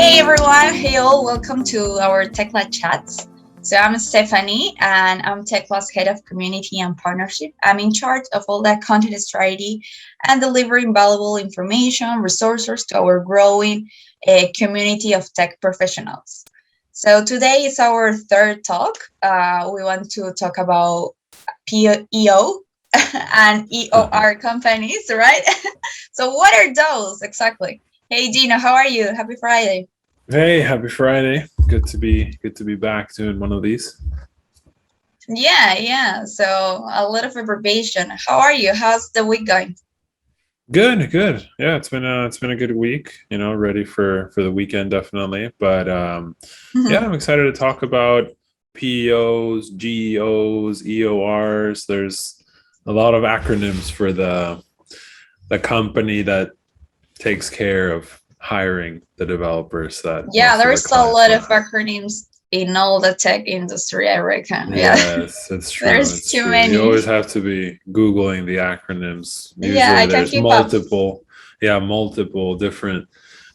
Hey everyone, hey all, welcome to our TECLA Chats. So I'm Stephanie and I'm TECLA's head of community and partnership. I'm in charge of all that content strategy and delivering valuable information, resources to our growing community of tech professionals. So today is our third talk. We want to talk about PEO and EOR companies, right? So what are those exactly? Hey Gina, how are you? Happy Friday. Hey, happy Friday. Good to be back doing one of these. Yeah. So a lot of abbreviation. How are you? How's the week going? Good. Yeah, it's been a good week, ready for the weekend definitely. But yeah, I'm excited to talk about PEOs, GEOs, EORs. There's a lot of acronyms for the company that takes care of hiring the developers that Yeah, most of the there's a clients lot of want. acronyms in all the tech industry, I reckon. Yeah, Yes, it's true. there's It's too true. You many. always have to be Googling the acronyms. Yeah, Usually I can there's keep up. multiple different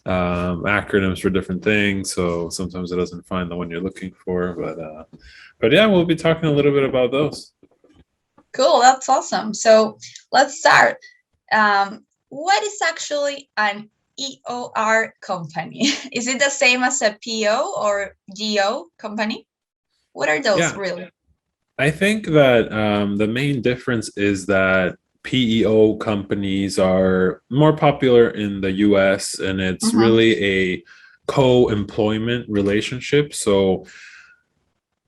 acronyms for different things. So sometimes it doesn't find the one you're looking for. But yeah, we'll be talking a little bit about those. Cool, that's awesome. So let's start. What is actually an EOR company? Is it the same as a PO or GO company? What are those Yeah, really? I think that the main difference is that PEO companies are more popular in the US, and it's Mm-hmm. really a co-employment relationship. So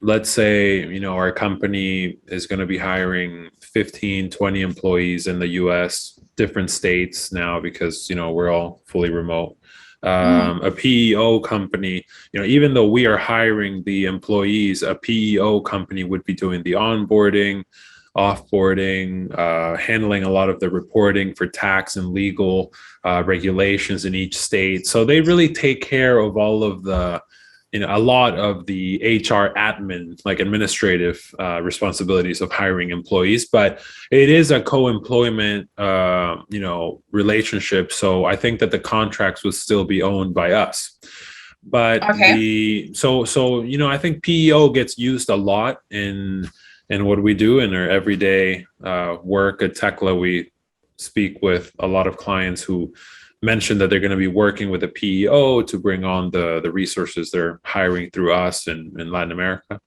let's say, our company is going to be hiring 15, 20 employees in the US, different states now because, we're all fully remote. Mm-hmm. A PEO company, even though we are hiring the employees, a PEO company would be doing the onboarding, offboarding, handling a lot of the reporting for tax and legal regulations in each state. So they really take care of all of a lot of the HR admin, like administrative responsibilities of hiring employees, but it is a co-employment, relationship. So I think that the contracts would still be owned by us. But Okay. I think PEO gets used a lot in what we do in our everyday work at TECLA. We speak with a lot of clients who mentioned that they're going to be working with a PEO to bring on the resources they're hiring through us in Latin America.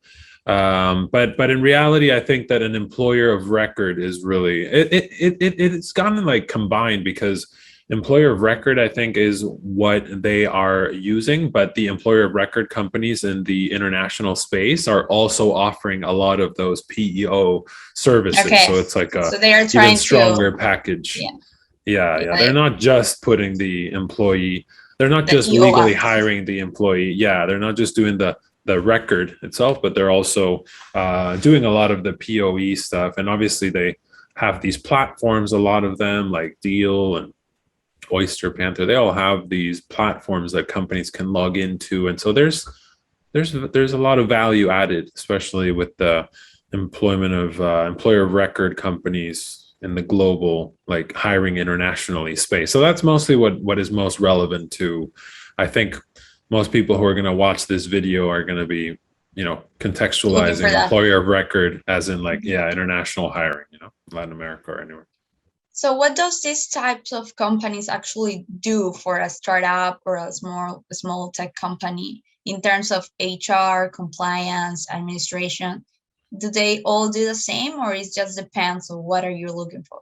But in reality, I think that an employer of record is really it's gotten like combined, because employer of record, I think, is what they are using, but the employer of record companies in the international space are also offering a lot of those PEO services. Okay. So it's like a So they are even trying to, stronger package. yeah, Yeah. They're yeah, not just putting the employee, they're not the just legally EOR. hiring the employee. Yeah, they're not just doing the record itself, but they're also doing a lot of the POE stuff. And obviously they have these platforms, a lot of them like Deal and Oyster Panther. They all have these platforms that companies can log into. And so there's a lot of value added, especially with the employment of employer of record companies in the global, like hiring internationally space. So that's mostly what is most relevant to, I think, most people who are going to watch this video are going to be, Looking for contextualizing that. employer of record as in, like, Mhm. yeah, international hiring, Latin America or anywhere. So what does these types of companies actually do for a startup or a small tech company in terms of HR, compliance, administration? Do they all do the same, or it just depends on what are you looking for?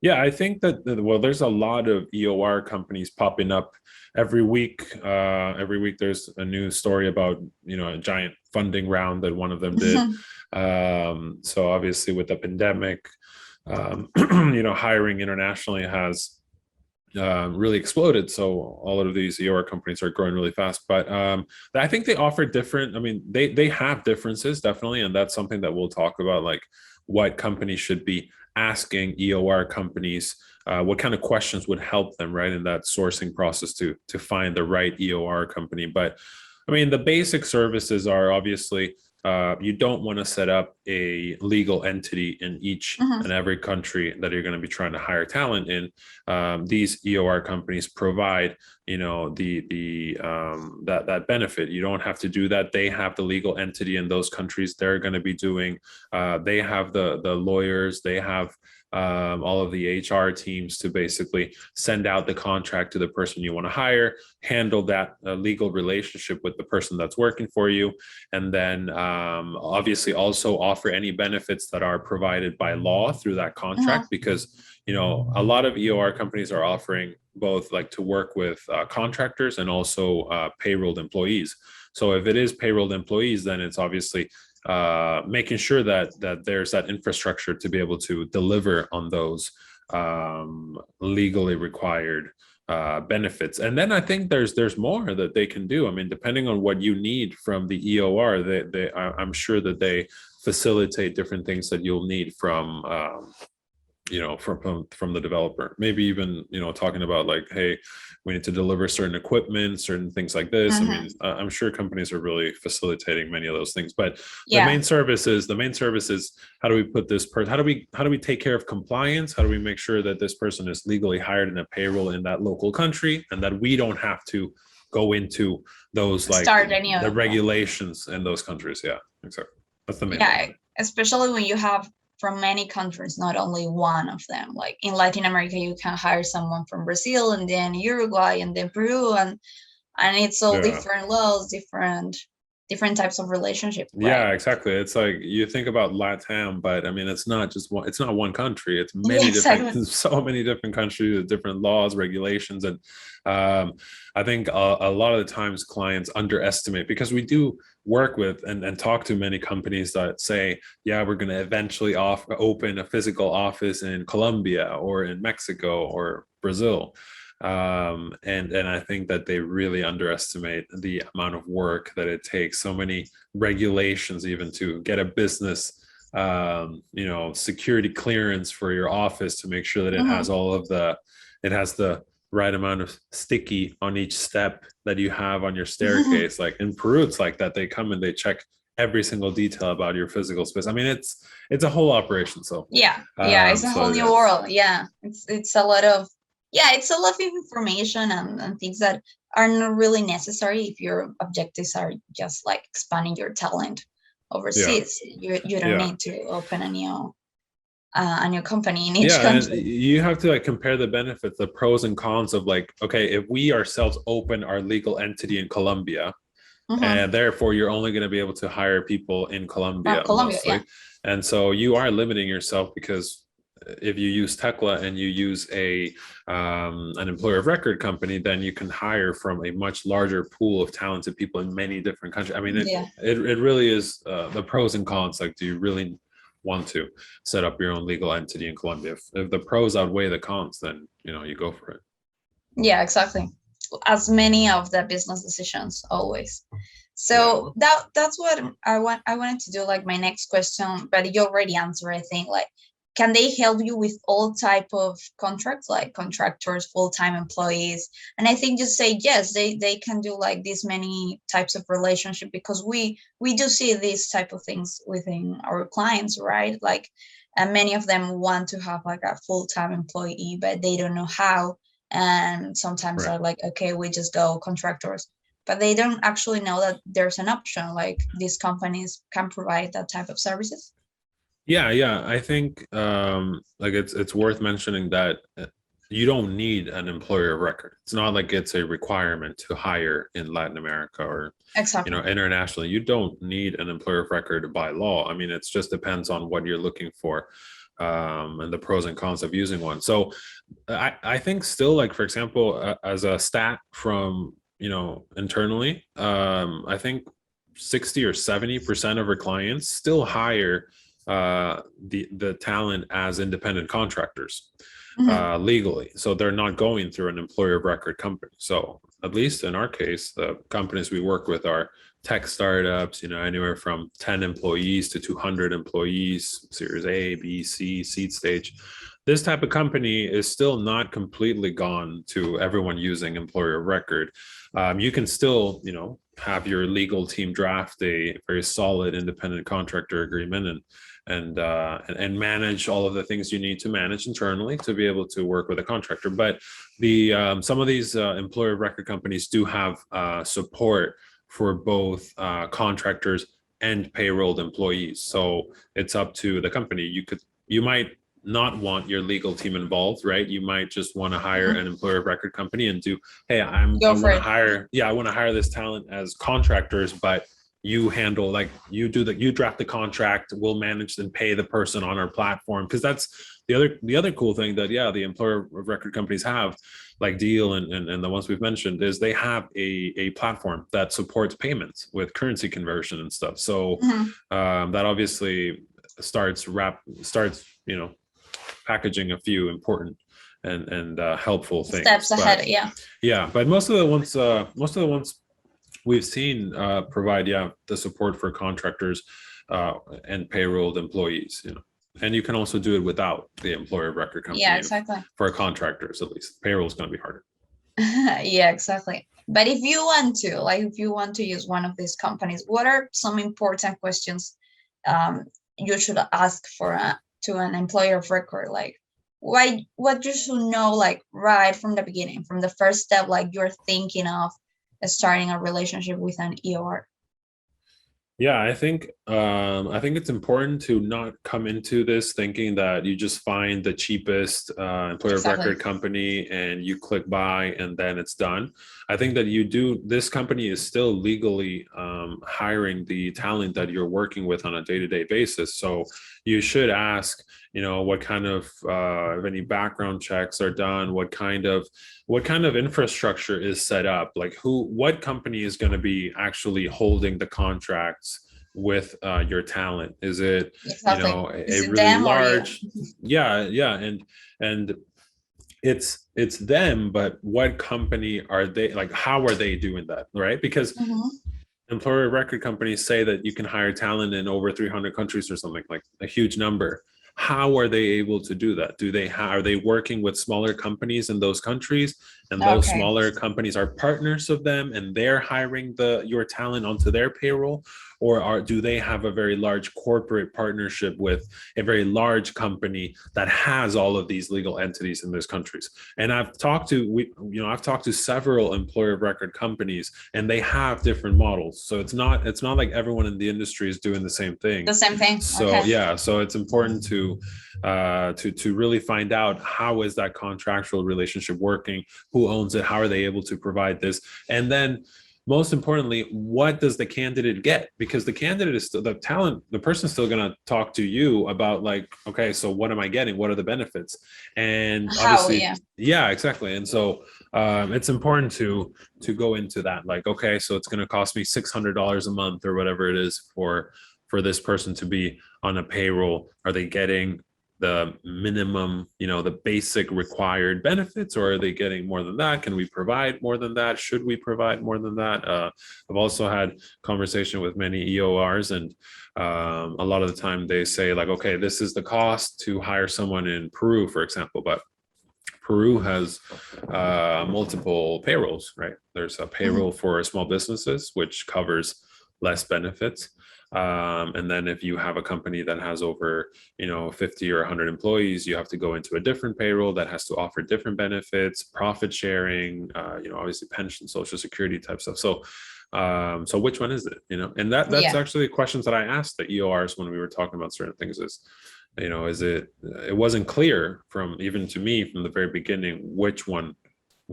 Yeah, I think that, well, there's a lot of EOR companies popping up every week. Every week there's a new story about, a giant funding round that one of them did. So obviously with the pandemic, hiring internationally has really exploded. So all of these EOR companies are growing really fast. But I think they offer different, I mean, they have differences, definitely. And that's something that we'll talk about, like what companies should be asking EOR companies, what kind of questions would help them, right, in that sourcing process to find the right EOR company. But I mean, the basic services are obviously you don't want to set up a legal entity in each and every country that you're going to be trying to hire talent in. These EOR companies provide, that benefit. You don't have to do that. They have the legal entity in those countries. They're going to be doing. They have the lawyers. They have all of the HR teams to basically send out the contract to the person you want to hire, handle that legal relationship with the person that's working for you, and then obviously also offer any benefits that are provided by law through that contract, because a lot of EOR companies are offering both, like, to work with contractors and also payrolled employees. So if it is payrolled employees, then it's obviously making sure that there's that infrastructure to be able to deliver on those legally required benefits. And then I think there's more that they can do. I mean, depending on what you need from the EOR, I'm sure that they facilitate different things that you'll need from from the developer. Maybe even talking about, like, hey, we need to deliver certain equipment, certain things like this. I mean, I'm sure companies are really facilitating many of those things, but the main service is how do we put this person, how do we take care of compliance, how do we make sure that this person is legally hired in a payroll in that local country, and that we don't have to go into those, like, the regulations in those countries. Yeah, exactly. That's the main thing. Especially when you have from many countries, not only one of them. Like in Latin America, you can hire someone from Brazil, and then Uruguay, and then Peru, and it's all different laws, different types of relationship. Right? Yeah, exactly. It's like you think about LATAM, but I mean, it's not one country. It's many different, so many different countries with different laws, regulations, and I think a lot of the times clients underestimate, because we do work with and talk to many companies that say, yeah, we're going to eventually open a physical office in Colombia or in Mexico or Brazil. And I think that they really underestimate the amount of work that it takes, so many regulations, even to get a business, security clearance for your office, to make sure that it has it has the right amount of sticky on each step that you have on your staircase. Like in Peru, it's like that. They come and they check every single detail about your physical space. I mean, it's a whole operation. So it's a whole new world. It's a lot of it's a lot of information and things that are not really necessary if your objectives are just like expanding your talent overseas. You don't need to open a new company in each country. And you have to, like, compare the benefits, the pros and cons of, like, okay, if we ourselves open our legal entity in Colombia, and therefore you're only going to be able to hire people in Colombia mostly. And so you are limiting yourself, because if you use TECLA and you use an employer of record company, then you can hire from a much larger pool of talented people in many different countries. I mean, it really is the pros and cons. Like, do you really want to set up your own legal entity in Colombia? If the pros outweigh the cons, then you go for it. Yeah, exactly. As many of the business decisions always. So that's what I wanted to do, like my next question, but you already answered, I think. Like, can they help you with all type of contracts, like contractors, full-time employees? And I think just say yes, they can do like this many types of relationship, because we do see these type of things within our clients, right? Like, and many of them want to have like a full-time employee, but they don't know how. And sometimes they're like, okay, we just go contractors, but they don't actually know that there's an option, like these companies can provide that type of services. Yeah. I think like it's worth mentioning that you don't need an employer of record. It's not like it's a requirement to hire in Latin America or internationally. You don't need an employer of record by law. I mean, it just depends on what you're looking for. And the pros and cons of using one. So I think still, like, for example, as a stat from, internally, I think 60 or 70% of our clients still hire the talent as independent contractors legally. So they're not going through an employer of record company. So at least in our case, the companies we work with are tech startups, anywhere from 10 employees to 200 employees, series A, B, C, seed stage. This type of company is still not completely gone to everyone using employer of record. You can still, have your legal team draft a very solid independent contractor agreement and manage all of the things you need to manage internally to be able to work with a contractor. But the some of these employer of record companies do have support for both contractors and payrolled employees. So it's up to the company. You might not want your legal team involved, right? You might just want to hire an employer of record company and do, hey, I want to hire this talent as contractors, but you handle, like, you draft the contract, we'll manage and pay the person on our platform. Because that's the other cool thing that the employer of record companies have, like Deal and the ones we've mentioned, is they have a platform that supports payments with currency conversion and stuff. So that obviously starts packaging a few important and helpful things. Steps ahead, but most of the ones we've seen provide the support for contractors and payrolled employees, and you can also do it without the employer of record company. Exactly. For contractors, at least payroll is going to be harder. Exactly. But if you want to use one of these companies, what are some important questions you should ask to an employer of record? Like, what you should know, like, right from the beginning, from the first step, like you're thinking of starting a relationship with an EOR? I think it's important to not come into this thinking that you just find the cheapest employer of record company and you click buy and then it's done. I think that this company is still legally hiring the talent that you're working with on a day-to-day basis. So you should ask, what kind of if any background checks are done, what kind of infrastructure is set up, like what company is going to be actually holding the contracts with your talent. Is it a really large and it's them, but what company are they, like, how are they doing that, right? Because employer record companies say that you can hire talent in over 300 countries or something, like a huge number. How are they able to do that? Are they working with smaller companies in those countries, and those smaller companies are partners of them and they're hiring your talent onto their payroll? Or do they have a very large corporate partnership with a very large company that has all of these legal entities in those countries? And I've talked to several employer of record companies, and they have different models. So it's not like everyone in the industry is doing the same thing. So so it's important to really find out, how is that contractual relationship working? Who owns it? How are they able to provide this? And then, most importantly, what does the candidate get? Because the candidate is still the talent, the person's still going to talk to you about, like, okay, so what am I getting? What are the benefits? And obviously, exactly. And so it's important to go into that, like, okay, so it's going to cost me $600 a month or whatever it is for this person to be on a payroll. Are they getting the minimum, the basic required benefits, or are they getting more than that? Can we provide more than that? Should we provide more than that? I've also had conversation with many EORs, and a lot of the time they say, like, okay, this is the cost to hire someone in Peru, for example, but Peru has multiple payrolls, right? There's a payroll for small businesses, which covers less benefits. And then if you have a company that has over 50 or 100 employees, you have to go into a different payroll that has to offer different benefits, profit sharing, obviously pension, social security type stuff. So which one is it? And that's actually questions that I asked the EORs when we were talking about certain things. It wasn't clear even to me from the very beginning which one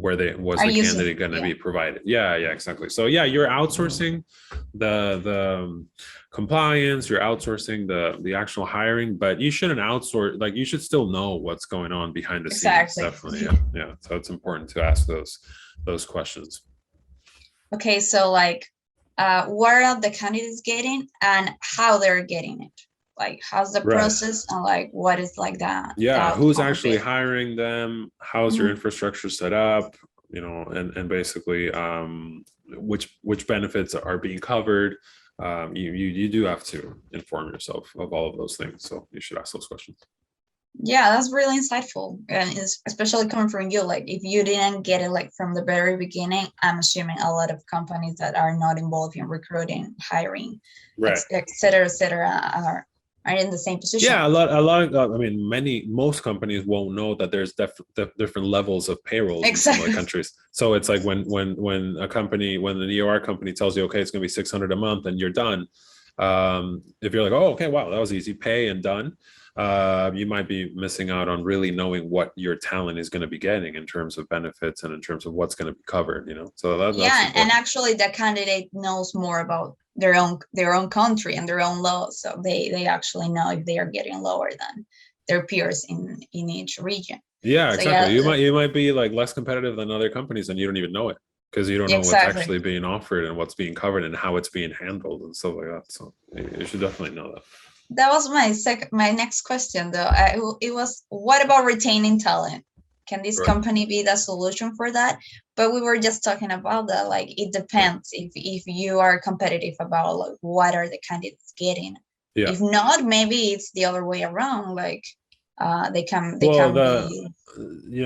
the candidate going to be provided. Exactly. So you're outsourcing the compliance, you're outsourcing the actual hiring, but you shouldn't outsource, like, you should still know what's going on behind the scenes. Definitely. So it's important to ask those questions. Okay, so like what are the candidates getting and how they're getting it? Like, how's the process, and like what is like that? Who's actually hiring them? How's your infrastructure set up? And basically which benefits are being covered. You do have to inform yourself of all of those things, so you should ask those questions. Yeah, that's really insightful, and it's especially coming from you. Like, if you didn't get it like from the very beginning, I'm assuming a lot of companies that are not involved in recruiting, hiring, Right. et cetera, are in the same Yeah, position. I mean, most companies won't know that there's different levels of payrolls in some of the Exactly. countries. So it's like when an EOR company tells you, okay, it's going to be 600 a month and you're done. If you're like, oh, okay, wow, that was easy, pay and done. You might be missing out on really knowing what your talent is going to be getting in terms of benefits and in terms of what's going to be covered. So that's Yeah, and important. actually, the candidate knows more about their own country and their own laws, so they actually know if they are getting lower than their peers in each region. Yeah, So yeah, exactly. You might be like less competitive than other companies and you don't even know it because you don't know what's exactly. actually being offered and what's being covered and how it's being handled and stuff like that. So you should definitely know that. That was my next question though. It was, what about retaining talent? Can this Right. company be the solution for that? But we were just talking about that. Like, it Yeah. depends if you are competitive about like what are the candidates getting. Yeah. If not, maybe it's the other way around. Like, they Well, can be.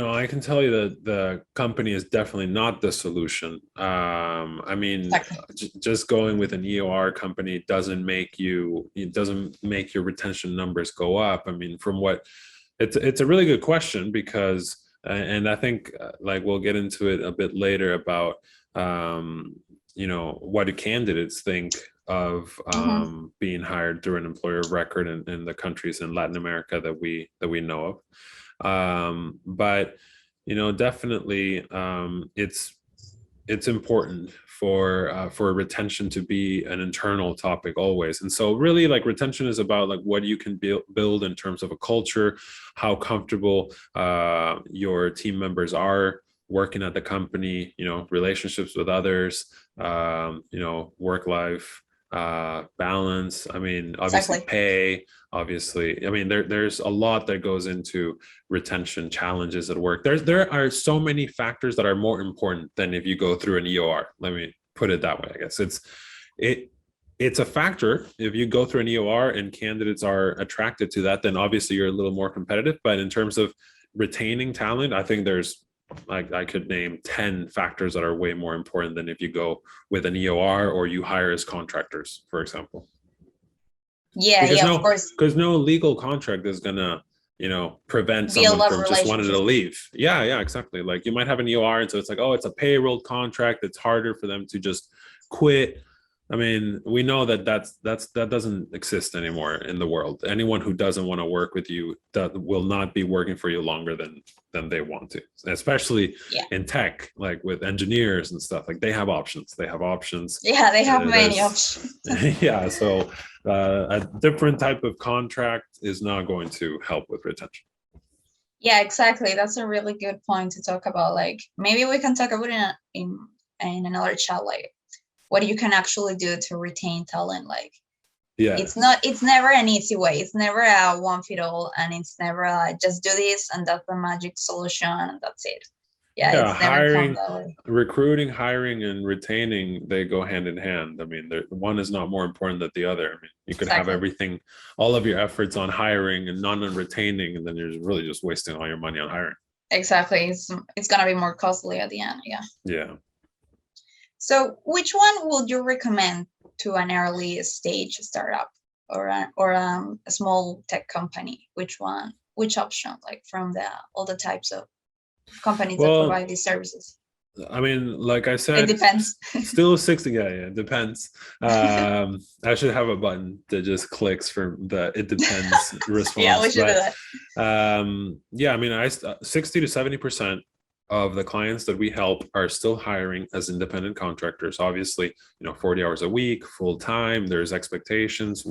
I can tell you that the company is definitely not the solution. I mean, Exactly. just going with an EOR company it doesn't make your retention numbers go up. I mean, from what it's a really good question because, and I think like we'll get into it a bit later about, what do candidates think of Mhm. being hired through an employer of record in the countries in Latin America that we know of. But definitely, it's important for retention to be an internal topic always. And so really, like, retention is about like what you can build in terms of a culture, how comfortable your team members are working at the company, relationships with others, work life balance. I mean, obviously Exactly. pay, obviously. I mean, there's a lot that goes into retention challenges at work. There are so many factors that are more important than if you go through an EOR. Let me put it that way. I guess it it's a factor. If you go through an EOR and candidates are attracted to that, then obviously you're a little more competitive. But in terms of retaining talent, I think there's, like, I could name 10 factors that are way more important than if you go with an EOR or you hire as contractors, for example. Yeah, Because yeah, of no, course. because no legal contract is gonna, prevent Build someone love from just wanting to relationships. leave. Yeah, yeah, exactly. Like, you might have an EOR, and so it's like, oh, it's a payroll contract. It's harder for them to just quit. I mean, we know that doesn't exist anymore in the world. Anyone who doesn't want to work with you, that will not be working for you longer than they want to, especially Yeah, in tech, like with engineers and stuff. Like, they have options. They have options. yeah, they have many There's options. yeah, so a different type of contract is not going to help with retention. Yeah, exactly. That's a really good point to talk about. Like, maybe we can talk about it in another chat. Like, what you can actually do to retain talent. Like, Yeah. it's never an easy way. It's never a one fit all, and it's never just do this and that's the magic solution and that's it. Yeah, Yeah, it's never come that way. recruiting, hiring, and retaining, they go hand in hand. I mean, one is not more important than the other. I mean, you could have Exactly. everything, all of your efforts on hiring and none on retaining, and then you're really just wasting all your money on hiring. Exactly. It's gonna be more costly at the end. Yeah. Yeah. So, which one would you recommend to an early stage startup or a small tech company? Which one? Which option? Like, from the all the types of companies that Well, provide these services. I mean, like I It said, depends. still 60. Yeah, yeah, it depends. I should have a button that just clicks for the "it depends" Yeah, we response. should do But that. yeah, I mean, 60 to 70% of the clients that we help are still hiring as independent contractors. Obviously, 40 hours a week, full time. There's expectations.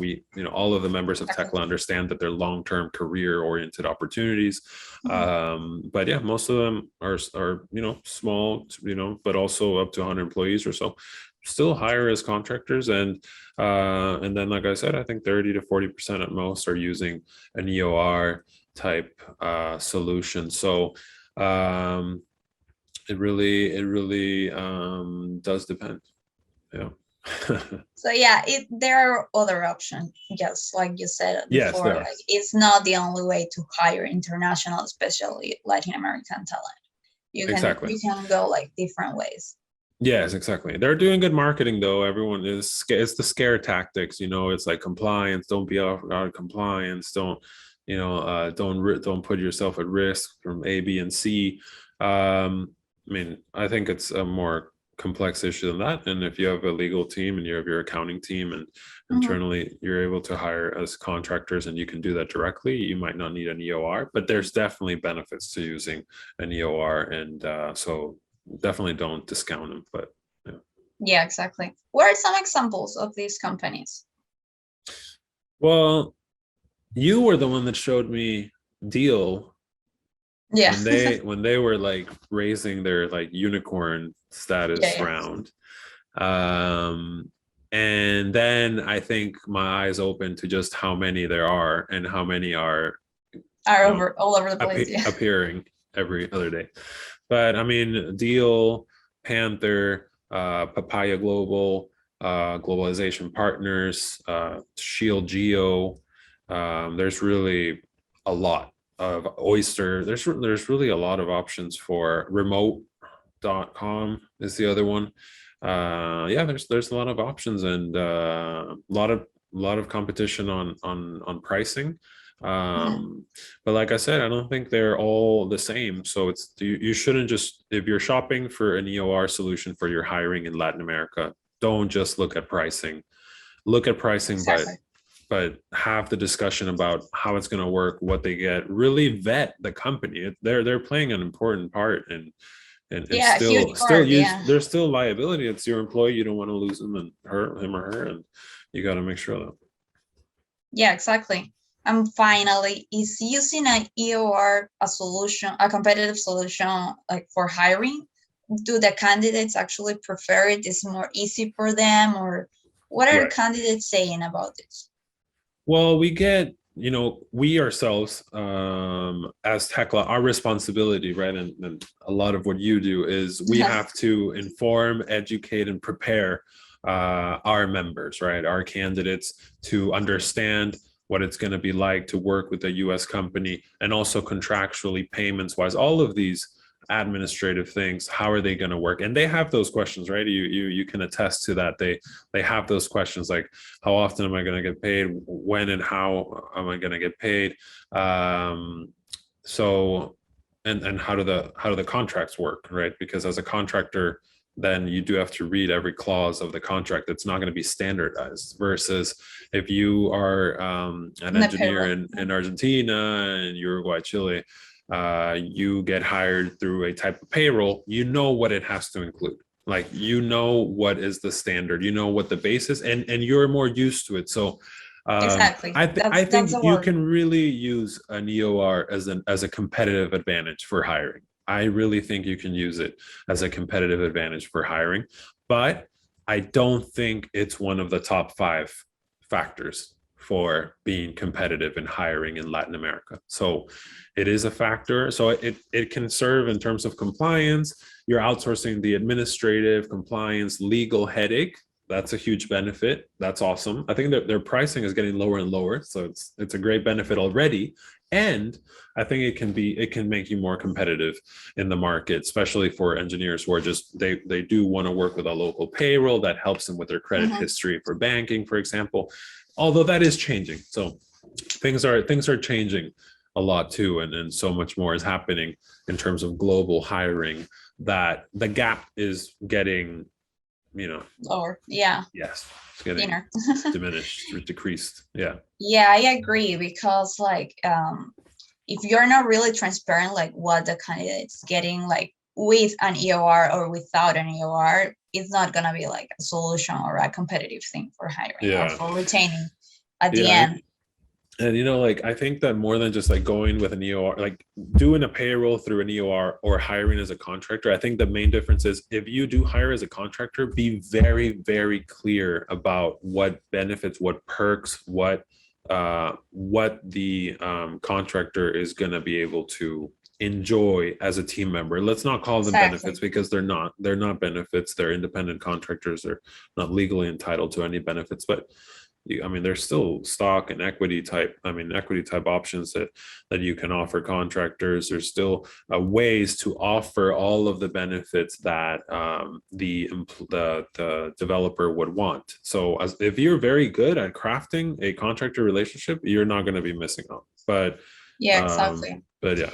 All of the members of Exactly. TECLA understand that they're long-term career-oriented opportunities. Mhm. But yeah, most of them are small, but also up to 100 employees or so, still hire as contractors. And then, like I said, I think 30 to 40% at most are using an EOR type solution. So um, it really does depend. Yeah. So yeah, there are other options, just like you said Yes, before. there Like, are. it's not the only way to hire international, especially Latin American talent. Exactly. You can go like different ways. Yes, exactly. They're doing good marketing though. Everyone is it's the scare tactics, it's like compliance, don't be out of compliance, don't don't put yourself at risk from A, B, and C. I mean, I think it's a more complex issue than that. And if you have a legal team and you have your accounting team and Mhm. internally you're able to hire as contractors and you can do that directly, you might not need an EOR, but there's definitely benefits to using an EOR. And so definitely don't discount them, but yeah. Yeah, exactly. What are some examples of these companies? Well, you were the one that showed me Deal Yeah. when they were like raising their like unicorn Yeah, status yeah. round. um and then I think my eyes opened to just how many there are and how many are Are you know over all over the place. Yeah. appearing every other day. But I mean, Deal, Panther, Papaya Global, Globalization Partners, Shield Geo. There's really a lot of Oyster. There's really a lot of options for remote.com is the other one. Yeah, there's a lot of options and a lot of competition on pricing. Mhm. But like I said, I don't think they're all the same. So you shouldn't just, if you're shopping for an EOR solution for your hiring in Latin America, don't just look at pricing. Look at pricing, Exactly. but have the discussion about how it's going to work, what they get. Really vet the company. They're playing an important part, and Yeah, a huge still part. use. Yeah. There's still liability. It's your employee. You don't want to lose him or her, and you got to make sure that. Yeah, exactly. And finally, is using an EOR a solution, a competitive solution like for hiring? Do the candidates actually prefer it? Is more easy for them, or what are the Right. candidates saying about this? Well, we ourselves, as TECLA, our responsibility, right? And a lot of what you do is we have to inform, educate, and prepare our members, right? Our candidates to understand what it's going to be like to work with a US company and also contractually, payments wise, all of these administrative things. How are they going to work? And they have those questions, right? You can attest to that. They have those questions like, how often am I going to get paid? When and how am I going to get paid? So and how do the contracts work, right? Because as a contractor, then you do have to read every clause of the contract. It's not going to be standardized versus if you are an In the engineer payroll. in Argentina and Uruguay, Chile, you get hired through a type of payroll, you know what it has to include. Like, what is the standard, what the base is, and you're more used to it. So Exactly. I That's think the you word. can really use an EOR as a competitive advantage for hiring. I really think you can use it as a competitive advantage for hiring, but I don't think it's one of the top 5 factors for being competitive in hiring in Latin America. So it is a factor. So it can serve in terms of compliance. You're outsourcing the administrative, compliance, legal headache. That's a huge benefit. That's awesome. I think that their pricing is getting lower and lower, so it's a great benefit already. And I think it can make you more competitive in the market, especially for engineers who are just they do want to work with a local payroll that helps them with their credit Mhm. history for banking, for example. Although that is changing, so things are changing a lot too, and so much more is happening in terms of global hiring that the gap is getting, Or yeah, yes, it's getting dinner. diminished or decreased. Yeah. Yeah, I agree because like if you're not really transparent like what the candidate's getting like with an EOR or without an EOR, it's not gonna be like a solution or a competitive thing for hiring or Yeah. for retaining at the Yeah. end. And like I think that more than just like going with an EOR, like doing a payroll through an EOR or hiring as a contractor, I think the main difference is if you do hire as a contractor, be very, very clear about what benefits, what perks, what the contractor is going to be able to enjoy as a team member. Let's not call them Exactly. benefits, because they're not benefits. They're independent contractors. They're not legally entitled to any benefits, but I mean, there's still stock and equity type options that you can offer contractors. There's still ways to offer all of the benefits that the developer would want. So if you're very good at crafting a contractor relationship, you're not going to be missing out. But yeah, exactly. But yeah,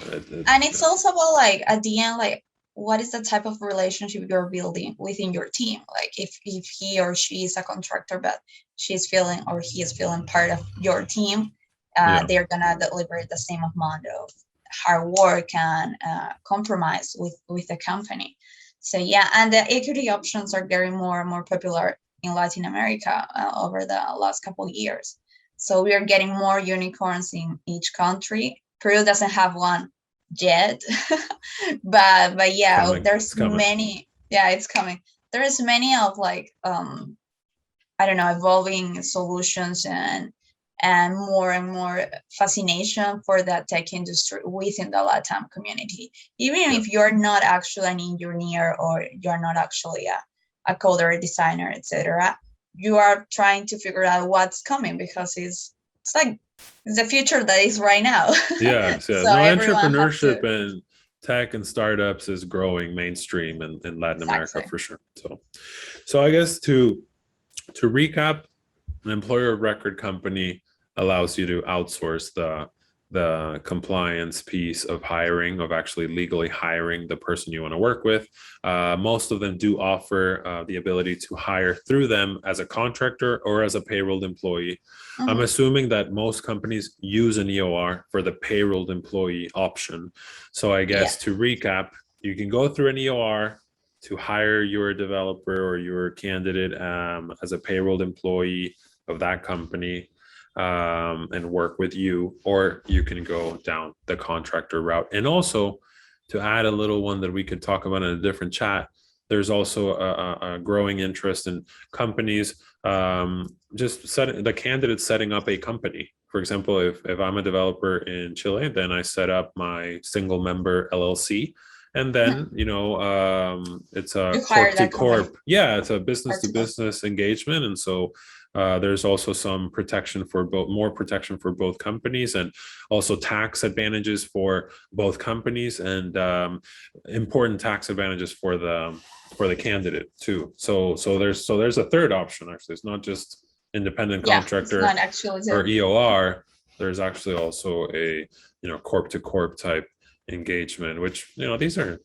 and it's also about, like, at the end, like, what is the type of relationship you're building within your team? Like, if he or she is a contractor, but she's feeling, or he is feeling, part of your team, they're gonna deliver the same amount of hard work and compromise with the company. So yeah, and the equity options are getting more and more popular in Latin America over the last couple of years. So we are getting more unicorns in each country. Peru doesn't have one yet, but yeah, there's many. Yeah, it's coming. There's many of, like, I don't know, evolving solutions and more fascination for the tech industry within the LATAM community. Even if you're not actually an engineer, or you're not actually a coder, designer, etc., you are trying to figure out what's coming, because it's like the future that is right now. Yeah. So No, entrepreneurship and tech and startups is growing mainstream in Latin America for sure. So I guess to recap, an employer of record company allows you to outsource the compliance piece of hiring, of actually legally hiring the person you want to work with. Most of them do offer the ability to hire through them as a contractor or as a payrolled employee. Mm-hmm. I'm assuming that most companies use an EOR for the payrolled employee option. So I guess to recap, you can go through an EOR to hire your developer or your candidate as a payrolled employee of that company, and work with you, or you can go down the contractor route. And also, to add a little one that we could talk about in a different chat, there's also a growing interest in companies just setting the candidate setting up a company. For example, if I'm a developer in Chile, then I set up my single member LLC. And then, it's a corp to corp. Yeah, it's a business to business engagement. And so there's also some protection for more protection for both companies, and also tax advantages for both companies, and important tax advantages for the candidate too. So there's a third option, actually. It's not just independent contractor or EOR. There's actually also a corp to corp type engagement, which these are,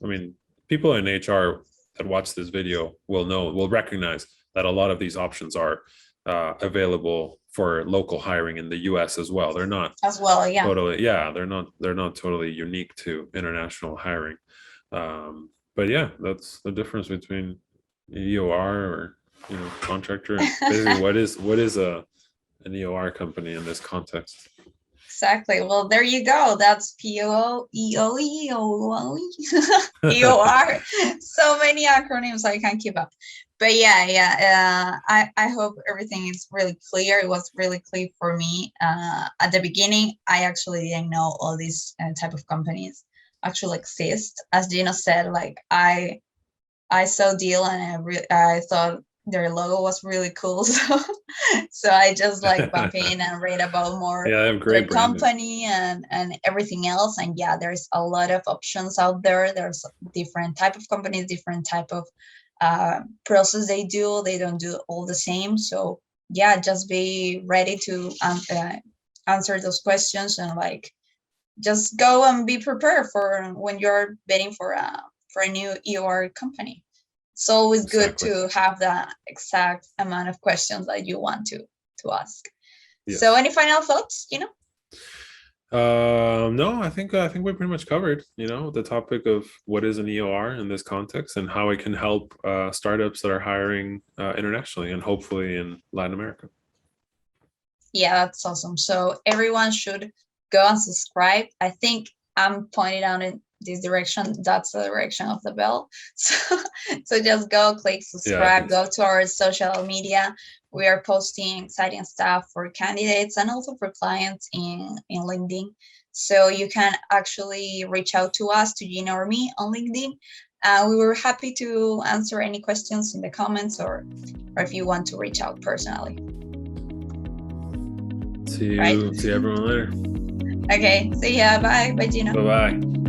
people in HR that watch this video will recognize that a lot of these options are available for local hiring in the US as well. They're not totally, they're not totally unique to international hiring. But yeah, that's the difference between EOR or contractor, and basically what is an EOR company in this context. Exactly. Well, there you go. That's EOR. EOR. So many acronyms I can't keep up. But I hope everything is really clear. It was really clear for me. At the beginning, I actually didn't know all these type of companies actually exist. As Gino said, like I saw Deal, and I thought their logo was really cool. So I just bump in and read about more their company and everything else. And there's a lot of options out there. There's different type of companies, different type of process they do. They don't do all the same. So just be ready to answer those questions, and just go and be prepared for when you're bidding for a new EOR company. It's always good to have the exact amount of questions that you want to ask. Yes. So any final thoughts, No, I think we pretty much covered, the topic of what is an EOR in this context, and how it can help startups that are hiring internationally, and hopefully in Latin America. Yeah, that's awesome. So everyone should go and subscribe. I think I'm pointing out in this direction. That's the direction of the bell. So just go click subscribe, go to our social media. We are posting exciting stuff for candidates and also for clients in LinkedIn. So you can actually reach out to us, to Gina or me on LinkedIn. We were happy to answer any questions in the comments or if you want to reach out personally. See everyone later. Okay, see ya. Bye. Bye, Gina. Bye-bye.